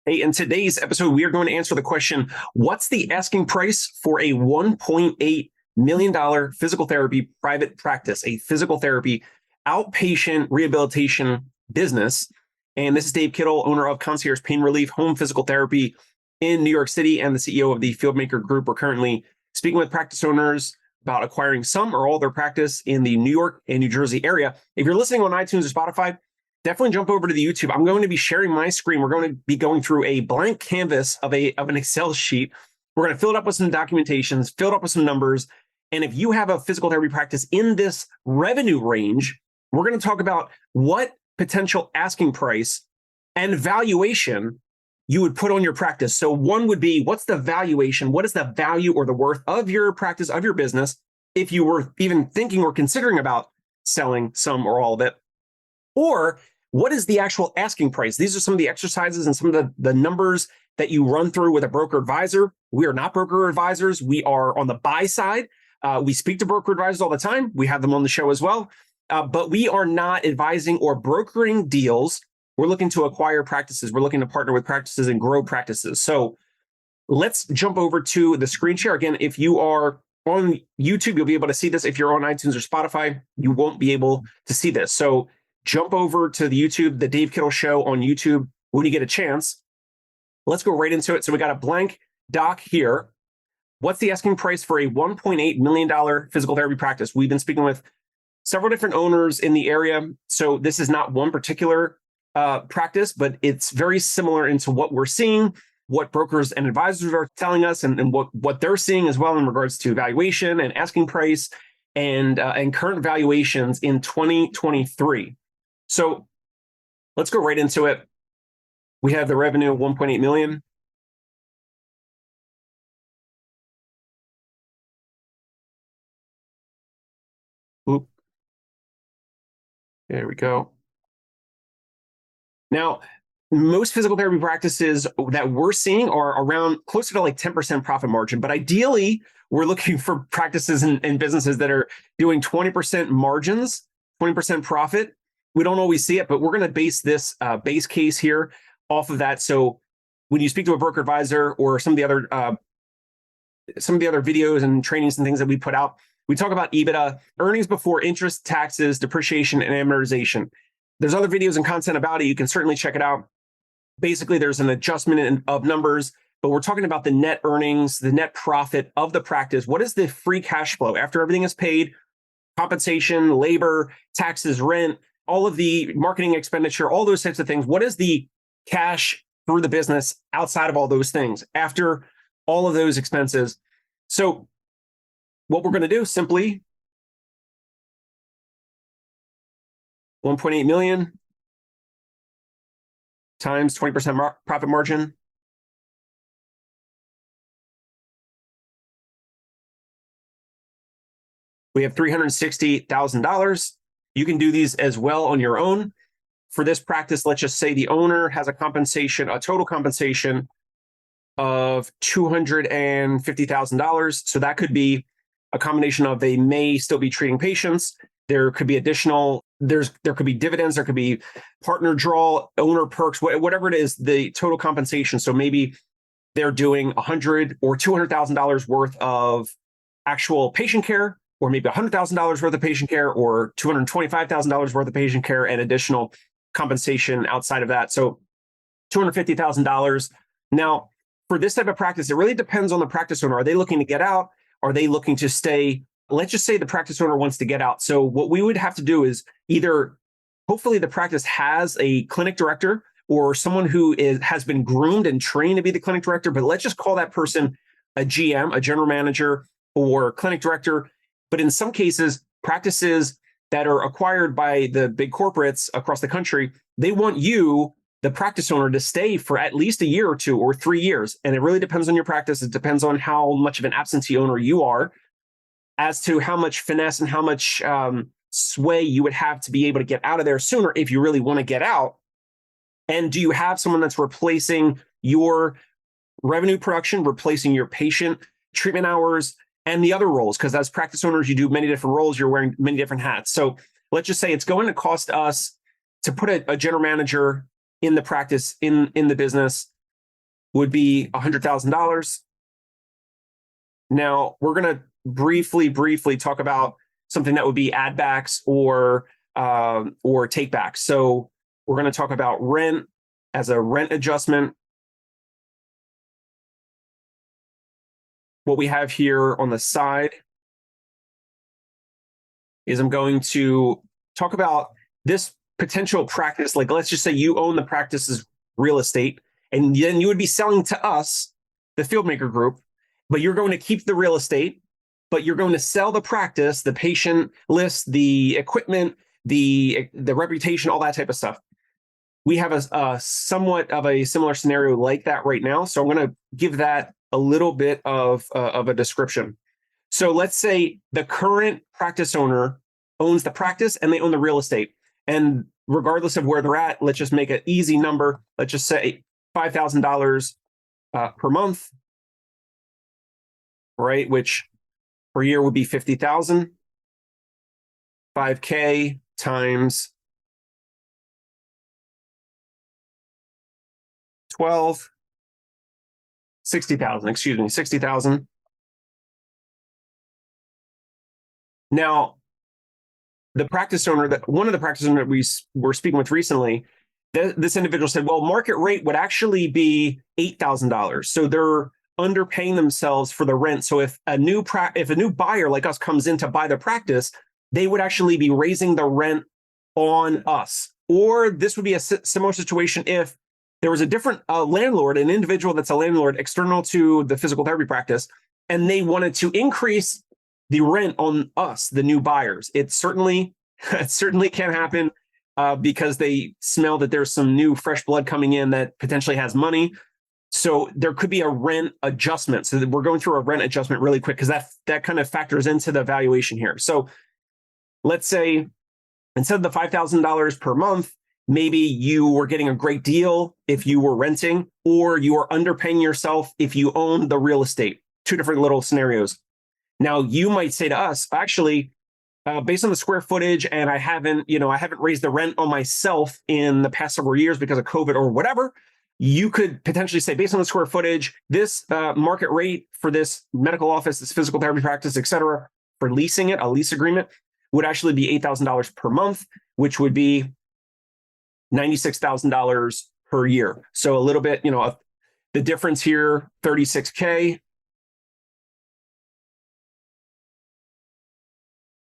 Hey, in today's episode, we are going to answer the question, what's the asking price for a $1.8 million physical therapy private practice, a physical therapy outpatient rehabilitation business? And this is Dave Kittle, owner of Concierge Pain Relief Home Physical Therapy in New York City and the CEO of the Fieldmaker Group. We're currently speaking with practice owners about acquiring some or all their practice in the New York and New Jersey area. If you're listening on iTunes or Spotify, definitely jump over to the YouTube. I'm going to be sharing my screen. We're going to be going through a blank canvas of an Excel sheet. We're going to fill it up with some documentations, fill it up with some numbers. And if you have a physical therapy practice in this revenue range, we're going to talk about what potential asking price and valuation you would put on your practice. So one would be, what's the valuation? What is the value or the worth of your practice, of your business, if you were even thinking or considering about selling some or all of it? Or what is the actual asking price? These are some of the exercises and some of the numbers that you run through with a broker advisor. We are not broker advisors. We are on the buy side. We speak to broker advisors all the time. We have them on the show as well. But we are not advising or brokering deals. We're looking to acquire practices. We're looking to partner with practices and grow practices. So let's jump over to the screen share. Again, if you are on YouTube, you'll be able to see this. If you're on iTunes or Spotify, you won't be able to see this. So jump over to the YouTube, the Dave Kittle Show on YouTube when you get a chance. Let's go right into it. So we got a blank doc here. What's the asking price for a $1.8 million physical therapy practice? We've been speaking with several different owners in the area. So this is not one particular practice, but it's very similar into what we're seeing, what brokers and advisors are telling us, and what they're seeing as well in regards to valuation and asking price and current valuations in 2023. So let's go right into it. We have the revenue of 1.8 million. Oop. There we go. Now, most physical therapy practices that we're seeing are around closer to like 10% profit margin. But ideally, we're looking for practices and businesses that are doing 20% margins, 20% profit. We don't always see it, but we're going to base this base case here off of that. So when you speak to a broker advisor or some of the other videos and trainings and things that we put out, we talk about EBITDA, earnings before interest, taxes, depreciation, and amortization. There's other videos and content about it. You can certainly check it out. Basically, there's an adjustment of numbers, but we're talking about the net earnings, the net profit of the practice. What is the free cash flow after everything is paid? Compensation, labor, taxes, rent, all of the marketing expenditure, all those types of things. What is the cash through the business outside of all those things after all of those expenses? So what we're going to do simply 1.8 million times 20% profit margin. We have $360,000. You can do these as well on your own. For this practice, let's just say the owner has a total compensation of $250,000. So that could be a combination of they may still be treating patients. There could be additional, there could be dividends, there could be partner draw, owner perks, whatever it is, the total compensation. So maybe they're doing $100,000 or $200,000 worth of actual patient care, or maybe $100,000 worth of patient care, or $225,000 worth of patient care and additional compensation outside of that. So $250,000. Now, for this type of practice, it really depends on the practice owner. Are they looking to get out? Are they looking to stay? Let's just say the practice owner wants to get out. So what we would have to do is either, hopefully the practice has a clinic director or someone who has been groomed and trained to be the clinic director, but let's just call that person a GM, a general manager, or clinic director. But in some cases, practices that are acquired by the big corporates across the country, they want you, the practice owner, to stay for at least a year or 2 or 3 years. And it really depends on your practice. It depends on how much of an absentee owner you are as to how much finesse and how much sway you would have to be able to get out of there sooner if you really want to get out. And do you have someone that's replacing your revenue production, replacing your patient treatment hours, and the other roles? Because as practice owners, you do many different roles. You're wearing many different hats. So let's just say it's going to cost us to put a general manager in the practice, in the business, would be $100,000. Now we're going to briefly talk about something that would be add backs or take backs. So we're going to talk about rent as a rent adjustment. What we have here on the side is I'm going to talk about this potential practice. Like, let's just say you own the practice's real estate, and then you would be selling to us, the Fieldmaker Group, but you're going to keep the real estate, but you're going to sell the practice, the patient list, the equipment, the reputation, all that type of stuff. We have a somewhat of a similar scenario like that right now. So I'm going to give that a little bit of a description. So let's say the current practice owner owns the practice and they own the real estate. And regardless of where they're at, let's just make an easy number. Let's just say $5,000 per month, right? Which per year would be 50,000. 5K times 12, 60,000, excuse me, 60,000. Now, the practice owner, one of the practice owners that we were speaking with recently, this individual said, well, market rate would actually be $8,000. So they're underpaying themselves for the rent. So if a new buyer like us comes in to buy the practice, they would actually be raising the rent on us. Or this would be a similar situation if there was a different landlord, an individual that's a landlord external to the physical therapy practice, and they wanted to increase the rent on us, the new buyers. It certainly can happen because they smell that there's some new fresh blood coming in that potentially has money. So there could be a rent adjustment. So we're going through a rent adjustment really quick because that kind of factors into the valuation here. So let's say instead of the $5,000 per month, maybe you were getting a great deal if you were renting, or you are underpaying yourself if you own the real estate. Two different little scenarios. Now you might say to us, actually, based on the square footage, and I haven't raised the rent on myself in the past several years because of COVID or whatever. You could potentially say, based on the square footage, this market rate for this medical office, this physical therapy practice, et cetera, for leasing it, a lease agreement, would actually be $8,000 per month, which would be $96,000 per year. So a little bit, the difference here, 36K.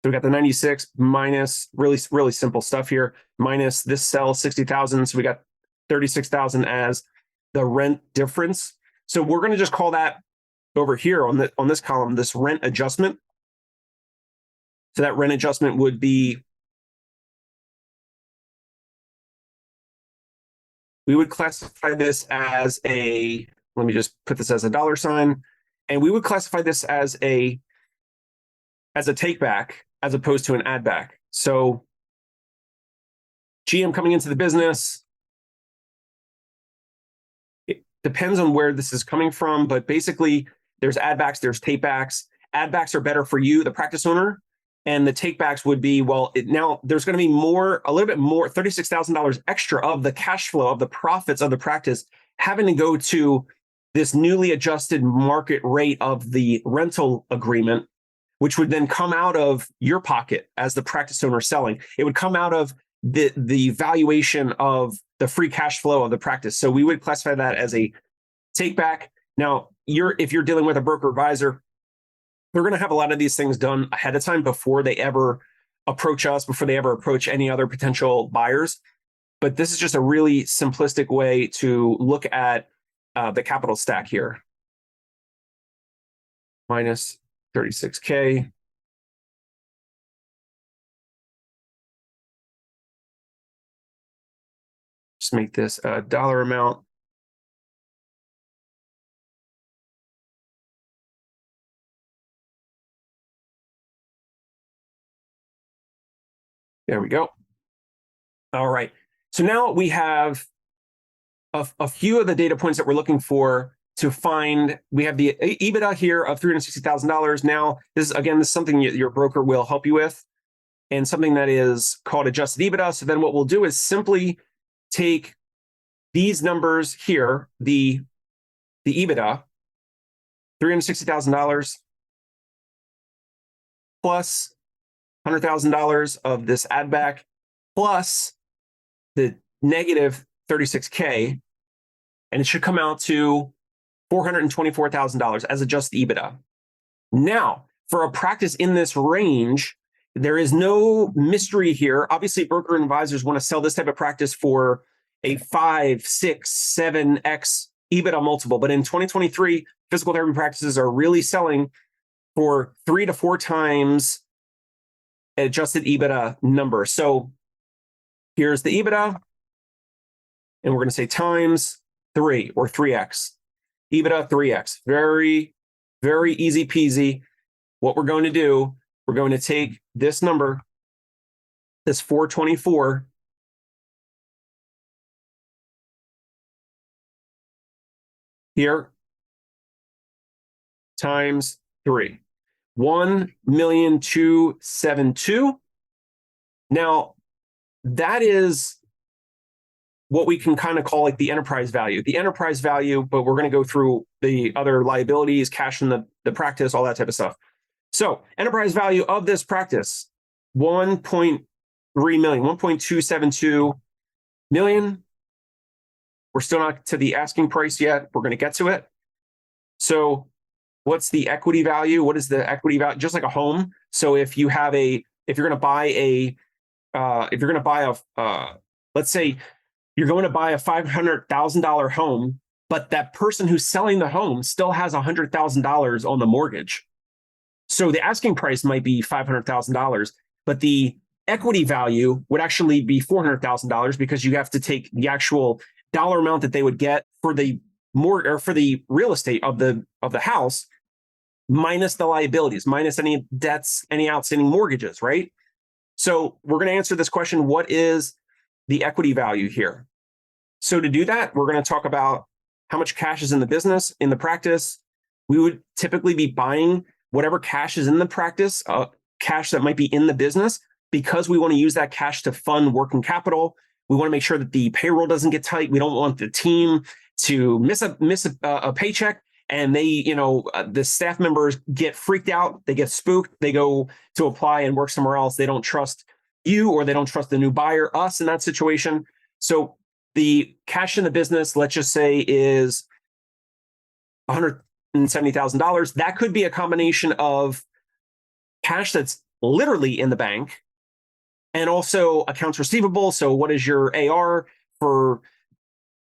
So we got the 96 minus really simple stuff here, minus this cell 60,000. So we got 36,000 as the rent difference. So we're going to just call that over here on this column, this rent adjustment. So that rent adjustment would be, we would classify this as let me just put this as a dollar sign, and we would classify this as a take back as opposed to an add back. So GM coming into the business, it depends on where this is coming from, but basically there's add backs, there's take backs. Add backs are better for you, the practice owner, and the take backs would be, now there's going to be a little bit more, $36,000 extra of the cash flow of the profits of the practice having to go to this newly adjusted market rate of the rental agreement, which would then come out of your pocket as the practice owner selling. It would come out of the valuation of the free cash flow of the practice. So we would classify that as a take back. Now, if you're dealing with a broker advisor, they're going to have a lot of these things done ahead of time before they ever approach us, before they ever approach any other potential buyers. But this is just a really simplistic way to look at the capital stack here. Minus 36K. Just make this a dollar amount. There we go. All right. So now we have a few of the data points that we're looking for to find. We have the EBITDA here of $360,000. Now, this is something your broker will help you with, and something that is called adjusted EBITDA. So then what we'll do is simply take these numbers here, the the EBITDA, $360,000 plus $100,000 of this add back plus the negative 36K, and it should come out to $424,000 as adjusted EBITDA. Now, for a practice in this range, there is no mystery here. Obviously, broker and advisors want to sell this type of practice for a 5, 6, 7x EBITDA multiple. But in 2023, physical therapy practices are really selling for 3 to 4 times adjusted EBITDA number. So here's the EBITDA, and we're going to say times 3 or 3x. EBITDA 3x. Very, very easy peasy. What we're going to do, we're going to take this number, this 424, here, times 3. 1,272,000. Now, that is what we can kind of call like the enterprise value. The enterprise value, but we're going to go through the other liabilities, cash in the practice, all that type of stuff. So enterprise value of this practice, 1.3 million, 1.272 million. We're still not to the asking price yet. We're going to get to it. So what's the equity value? What is the equity value? Just like a home. So if you're going to buy let's say you're going to buy a $500,000 home, but that person who's selling the home still has $100,000 on the mortgage. So the asking price might be $500,000, but the equity value would actually be $400,000 because you have to take the actual dollar amount that they would get for the for the real estate of the house minus the liabilities, minus any debts, any outstanding mortgages, right? So we're going to answer this question: what is the equity value here? So to do that, we're going to talk about how much cash is in the business, in the practice. We would typically be buying whatever cash is in the practice, cash that might be in the business, because we want to use that cash to fund working capital. We want to make sure that the payroll doesn't get tight. We don't want the team to miss a paycheck, and the staff members get freaked out. They get spooked. They go to apply and work somewhere else. They don't trust you, or they don't trust the new buyer, us in that situation. So the cash in the business, let's just say, is $170,000. That could be a combination of cash that's literally in the bank and also accounts receivable. So what is your AR for,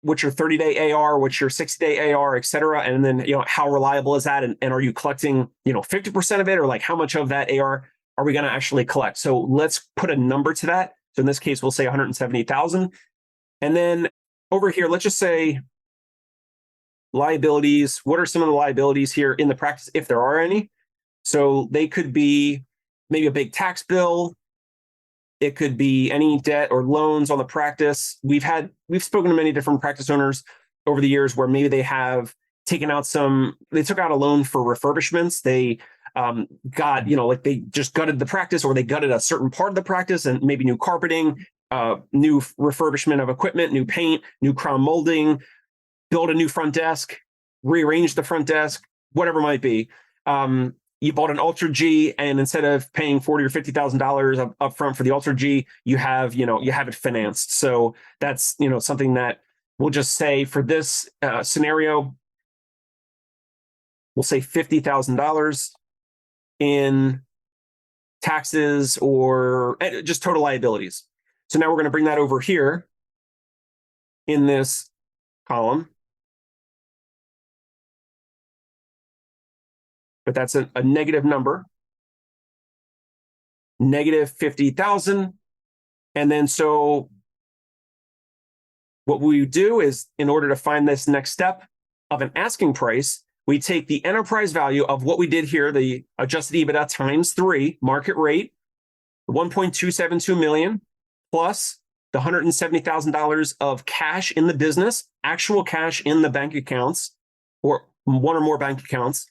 what's your 30-day AR, what's your 60-day AR, et cetera. And then, how reliable is that? And are you collecting, 50% of it, or like how much of that AR are we going to actually collect? So let's put a number to that. So in this case, we'll say 170,000. And then over here, let's just say liabilities. What are some of the liabilities here in the practice, if there are any? So they could be maybe a big tax bill. It could be any debt or loans on the practice. We've spoken to many different practice owners over the years where maybe they have taken out they took out a loan for refurbishments. They like they just gutted the practice, or they gutted a certain part of the practice, and maybe new carpeting, new refurbishment of equipment, new paint, new crown molding, build a new front desk, rearrange the front desk, whatever it might be. You bought an Ultra G, and instead of paying $40,000 or $50,000 up front for the Ultra G, you have it financed. So that's, something that we'll just say for this scenario, we'll say $50,000 in taxes or just total liabilities. So now we're going to bring that over here in this column. But that's a negative number, negative 50,000. And then so what we do is, in order to find this next step of an asking price, we take the enterprise value of what we did here, the adjusted EBITDA times 3, market rate, 1.272 million, plus the $170,000 of cash in the business, actual cash in the bank accounts, or one or more bank accounts,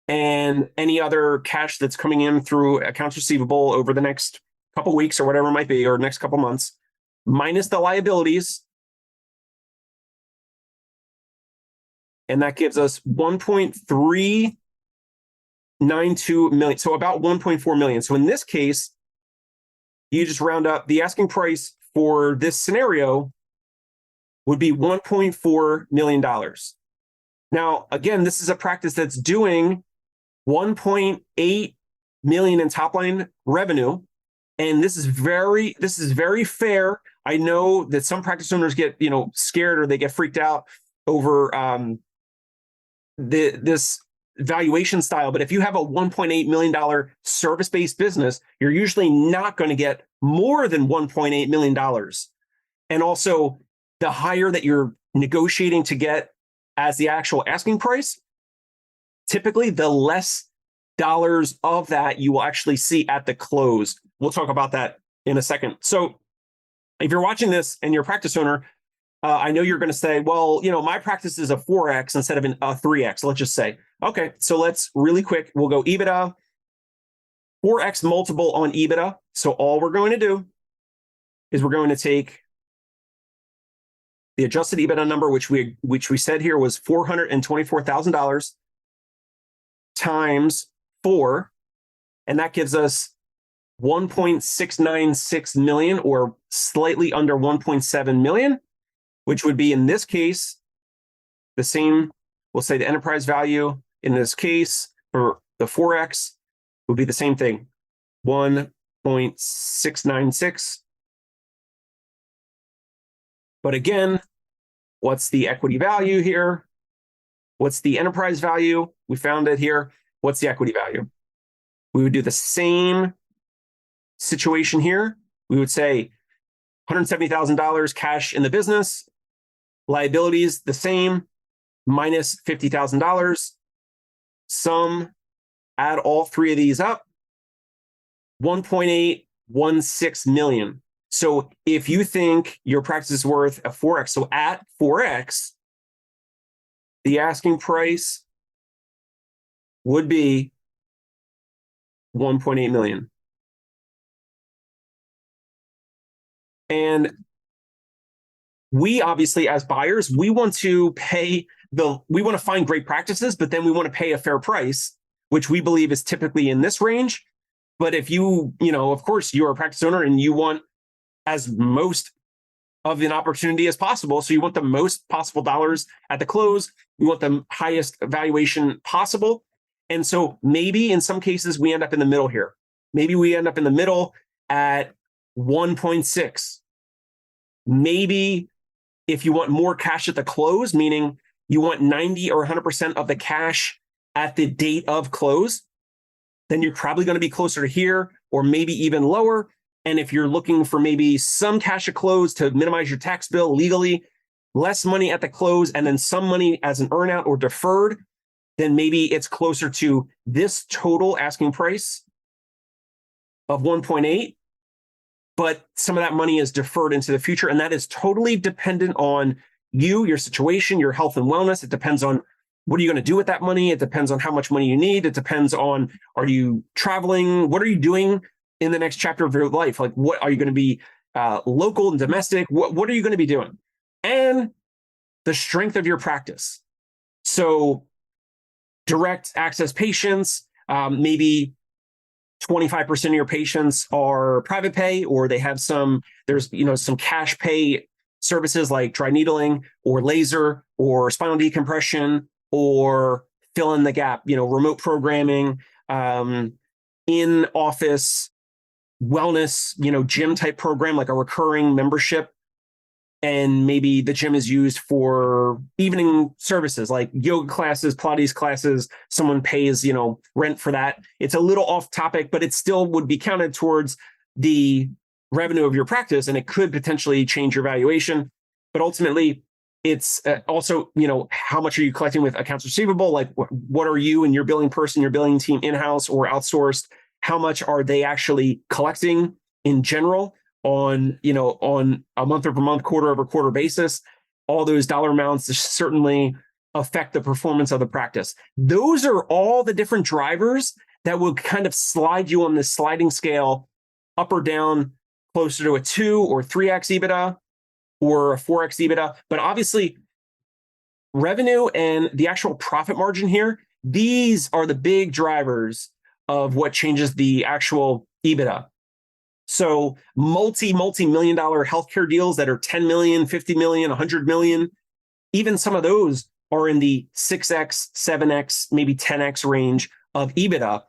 and any other cash that's coming in through accounts receivable over the next couple weeks or whatever it might be, or next couple months, minus the liabilities, And that gives us 1.392 million. So about 1.4 million. So in this case, you just round up the asking price for this scenario would be $1.4 million. Now, again, this is a practice that's doing 1.8 million in top line revenue. And this is very fair. I know that some practice owners get, scared or they get freaked out over this valuation style. But if you have a $1.8 million service-based business, you're usually not going to get more than $1.8 million. And also, the higher that you're negotiating to get as the actual asking price, typically the less dollars of that you will actually see at the close. We'll talk about that in a second. So if you're watching this and you're a practice owner, I know you're going to say, well, my practice is a 4X instead of a 3X. Let's just say, okay, so let's really quick, we'll go EBITDA, 4X multiple on EBITDA. So all we're going to do is we're going to take the adjusted EBITDA number, which we said here was $424,000 times 4, and that gives us 1.696 million, or slightly under 1.7 million, which would be in this case the same. We'll say the enterprise value in this case for the 4X would be the same thing, 1.696. But again, what's the equity value here? What's the enterprise value? We found it here. What's the equity value? We would do the same situation here. We would say $170,000 cash in the business, liabilities the same, minus $50,000. Sum, add all three of these up, 1.816 million. So if you think your practice is worth a 4X, so at 4X, the asking price would be 1.8 million. And we obviously, as buyers, we want to find great practices, but then we want to pay a fair price, which we believe is typically in this range. But if of course, you're a practice owner and you want as most of an opportunity as possible. So you want the most possible dollars at the close. You want the highest valuation possible. And so maybe in some cases we end up in the middle here. Maybe we end up in the middle at 1.6. Maybe if you want more cash at the close, meaning you want 90 or 100% of the cash at the date of close, then you're probably going to be closer to here or maybe even lower. And if you're looking for maybe some cash at close to minimize your tax bill legally, less money at the close, and then some money as an earnout or deferred, then maybe it's closer to this total asking price of 1.8. But some of that money is deferred into the future. And that is totally dependent on you, your situation, your health and wellness. It depends on what are you going to do with that money. It depends on how much money you need. It depends on, are you traveling? What are you doing in the next chapter of your life? Like, what are you going to be local and domestic? What are you going to be doing? And the strength of your practice. So direct access patients, maybe 25% of your patients are private pay, or they have there's some cash pay services like dry needling or laser or spinal decompression or fill in the gap, remote programming, in office wellness, gym type program, like a recurring membership. And maybe the gym is used for evening services like yoga classes, Pilates classes. Someone pays, rent for that. It's a little off topic, but it still would be counted towards the revenue of your practice, and it could potentially change your valuation. But ultimately, it's also, how much are you collecting with accounts receivable? Like, what are you and your billing person, your billing team in-house or outsourced? How much are they actually collecting in general on a month-over-month, quarter-over-quarter basis? All those dollar amounts certainly affect the performance of the practice. Those are all the different drivers that will kind of slide you on this sliding scale up or down, closer to a 2 or 3x EBITDA or a 4x EBITDA. But obviously, revenue and the actual profit margin here, these are the big drivers of what changes the actual EBITDA. So multi-million dollar healthcare deals that are 10 million, 50 million, 100 million, even some of those are in the 6x, 7x, maybe 10x range of EBITDA.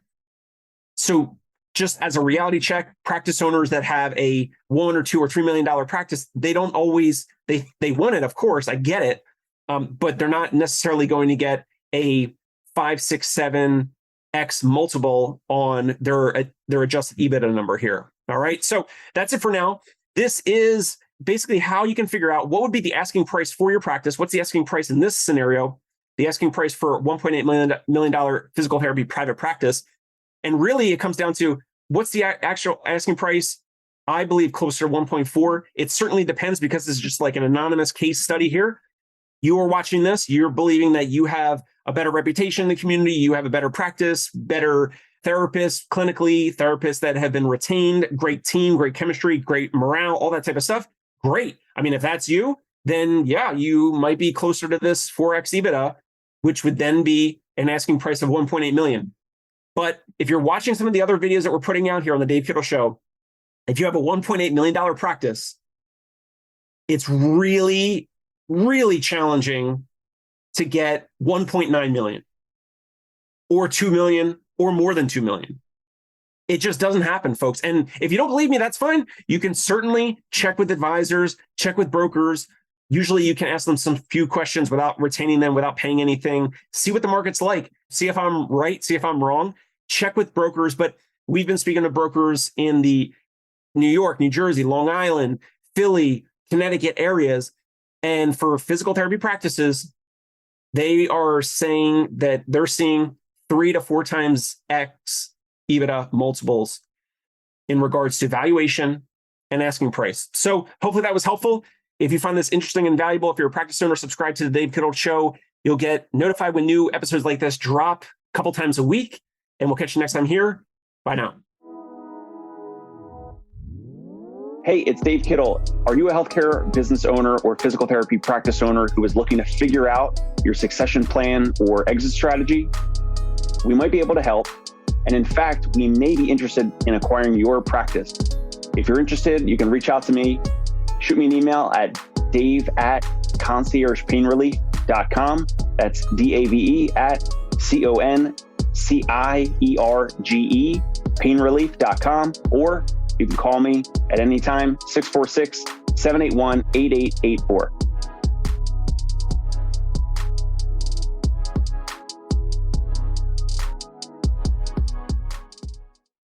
So just as a reality check, practice owners that have a $1 or $2 or $3 million practice, they don't always, they want it, of course, I get it, but they're not necessarily going to get a 5, 6, 7x multiple on their adjusted EBITDA number here. All right, so that's it for now. This is basically how you can figure out what would be the asking price for your practice. What's the asking price in this scenario? The asking price for $1.8 million physical therapy private practice. And really, it comes down to what's the actual asking price? I believe closer to 1.4. It certainly depends because it's just like an anonymous case study here. You are watching this, you're believing that you have a better reputation in the community, you have a better practice, better therapists, clinically, therapists that have been retained, great team, great chemistry, great morale, all that type of stuff. Great. I mean, if that's you, then yeah, you might be closer to this 4x EBITDA, which would then be an asking price of 1.8 million. But if you're watching some of the other videos that we're putting out here on the Dave Kittle Show, if you have a $1.8 million practice, it's really, really challenging to get 1.9 million or 2 million or more than 2 million. It just doesn't happen, folks. And if you don't believe me, that's fine. You can certainly check with advisors, check with brokers. Usually you can ask them some few questions without retaining them, without paying anything. See what the market's like. See if I'm right, see if I'm wrong. Check with brokers. But we've been speaking to brokers in the New York, New Jersey, Long Island, Philly, Connecticut areas. And for physical therapy practices, they are saying that they're seeing 3 to 4 times X EBITDA multiples in regards to valuation and asking price. So hopefully that was helpful. If you find this interesting and valuable, if you're a practice owner, subscribe to the Dave Kittle Show. You'll get notified when new episodes like this drop a couple times a week. And we'll catch you next time here. Bye now. Hey, it's Dave Kittle. Are you a healthcare business owner or physical therapy practice owner who is looking to figure out your succession plan or exit strategy? We might be able to help. And in fact, we may be interested in acquiring your practice. If you're interested, you can reach out to me. Shoot me an email at dave@conciergepainrelief.com. That's DAVE at CONCIERGE painrelief.com. Or you can call me at any time, 646-781-8884.